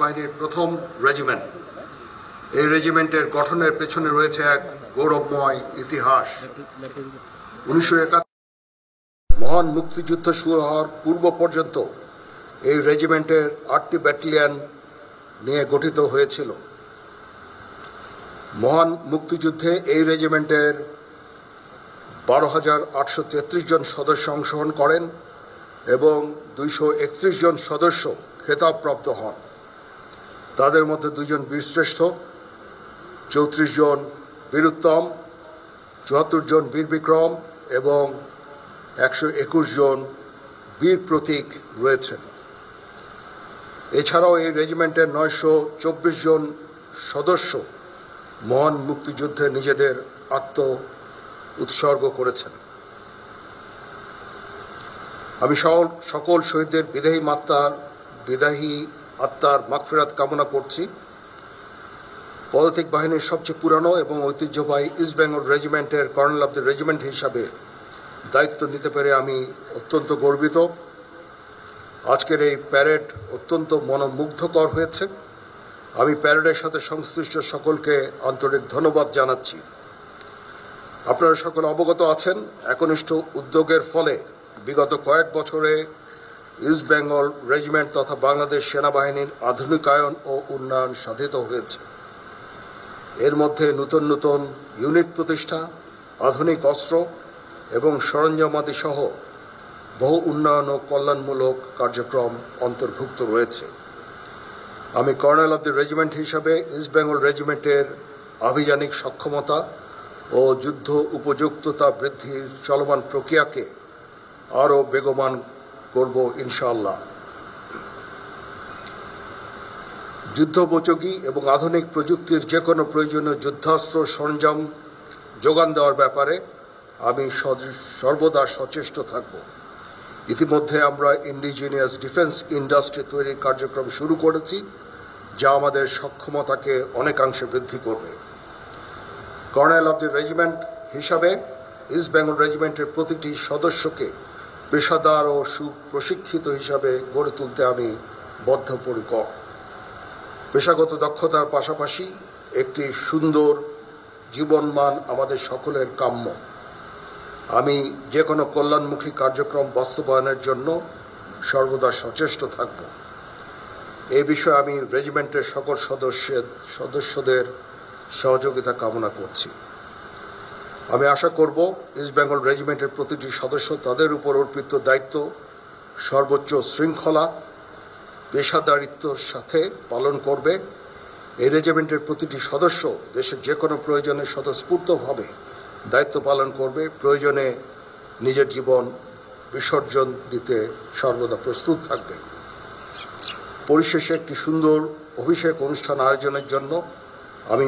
বাহিনীর প্রথম রেজিমেন্ট। এই রেজিমেন্টের গঠনের পেছনে রয়েছে এক গৌরবময় ইতিহাস। 1971 মহান মুক্তিযুদ্ধ শুরু হওয়ার পূর্ব পর্যন্ত এই রেজিমেন্টের 8টি ব্যাটালিয়ন নিয়ে গঠিত হয়েছিল। মহান মুক্তিযুদ্ধে এই রেজিমেন্টের 12,833 জন সদস্য অংশগ্রহণ করেন এবং 231 জন সদস্য খেতাবপ্রাপ্ত হন। তাদের মধ্যে 2 জন বীরশ্রেষ্ঠ, 34 জন বীরুত্তম, 74 জন বীর বিক্রম এবং 121 জন বীর প্রতীক রয়েছেন। এছাড়াও এই রেজিমেন্টের 924 জন সদস্য মহান মুক্তিযুদ্ধে নিজেদের উৎসর্গ করেছেন। আমি সকল শহীদদের বিদায়ী আত্মার মাগফিরাত কামনা করছি। পদাতিক বাহিনীর সবচেয়ে পুরানো এবং ঐতিহ্যবাহী ইস্ট বেঙ্গল রেজিমেন্টের কর্নেল অব দ্য রেজিমেন্ট হিসাবে দায়িত্ব নিতে পেরে আমি অত্যন্ত গর্বিত। আজকের এই প্যারেড অত্যন্ত মনোমুগ্ধকর হয়েছে। আমি প্যারেডের সাথে সংশ্লিষ্ট সকলকে আন্তরিক ধন্যবাদ জানাচ্ছি। আপনারা সকলে অবগত আছেন, একনিষ্ঠ উদ্যোগের ফলে বিগত কয়েক বছরে ইস্ট বেঙ্গল রেজিমেন্ট তথা বাংলাদেশ সেনাবাহিনীর আধুনিকায়ন ও উন্নয়ন সাধিত হয়েছে। এর মধ্যে নতুন নতুন ইউনিট প্রতিষ্ঠা, আধুনিক অস্ত্র এবং সরঞ্জামাদি সহ বহু উন্নয়ন ও কল্যাণমূলক কার্যক্রম অন্তর্ভুক্ত রয়েছে। আমি কর্নেল অব দ্য রেজিমেন্ট হিসাবে ইস্ট বেঙ্গল রেজিমেন্টের আভিযানিক সক্ষমতা ও যুদ্ধ উপযুক্ততা বৃদ্ধির চলমান প্রক্রিয়াকে আরও বেগবান করব ইনশাআল্লাহ। যুদ্ধোপযোগী এবং আধুনিক প্রযুক্তির যে কোনো প্রয়োজনীয় যুদ্ধাস্ত্র সরঞ্জাম যোগান দেওয়ার ব্যাপারে আমি সর্বদা সচেষ্ট থাকব। ইতিমধ্যে আমরা ইন্ডিজিনিয়াস ডিফেন্স ইন্ডাস্ট্রি তৈরির কার্যক্রম শুরু করেছি, যা আমাদের সক্ষমতাকে অনেকাংশে বৃদ্ধি করবে। কর্নেল অব দ্য রেজিমেন্ট হিসাবে ইস্ট বেঙ্গল রেজিমেন্টের প্রতিটি সদস্যকে পেশাদার ও সুপ্রশিক্ষিত হিসাবে গড়ে তুলতে আমি বদ্ধপরিকর। পেশাগত দক্ষতার পাশাপাশি একটি সুন্দর জীবনমান আমাদের সকলের কাম্য। আমি যে কোনো কল্যাণমুখী কার্যক্রম বাস্তবায়নের জন্য সর্বদা সচেষ্ট থাকব। এই বিষয়ে আমি রেজিমেন্টের সকল সদস্যদের সহযোগিতা কামনা করছি। আমি আশা করব ইস্ট বেঙ্গল রেজিমেন্টের প্রতিটি সদস্য তাদের উপর অর্পিত দায়িত্ব সর্বোচ্চ শৃঙ্খলা, পেশাদারিত্বর সাথে পালন করবে। এই রেজিমেন্টের প্রতিটি সদস্য দেশের যে কোনো প্রয়োজনে স্বতঃস্ফূর্তভাবে দায়িত্ব পালন করবে, প্রয়োজনে নিজের জীবন বিসর্জন দিতে সর্বদা প্রস্তুত থাকবে। পরিশেষে একটি সুন্দর অভিষেক অনুষ্ঠান আয়োজনের জন্য আমি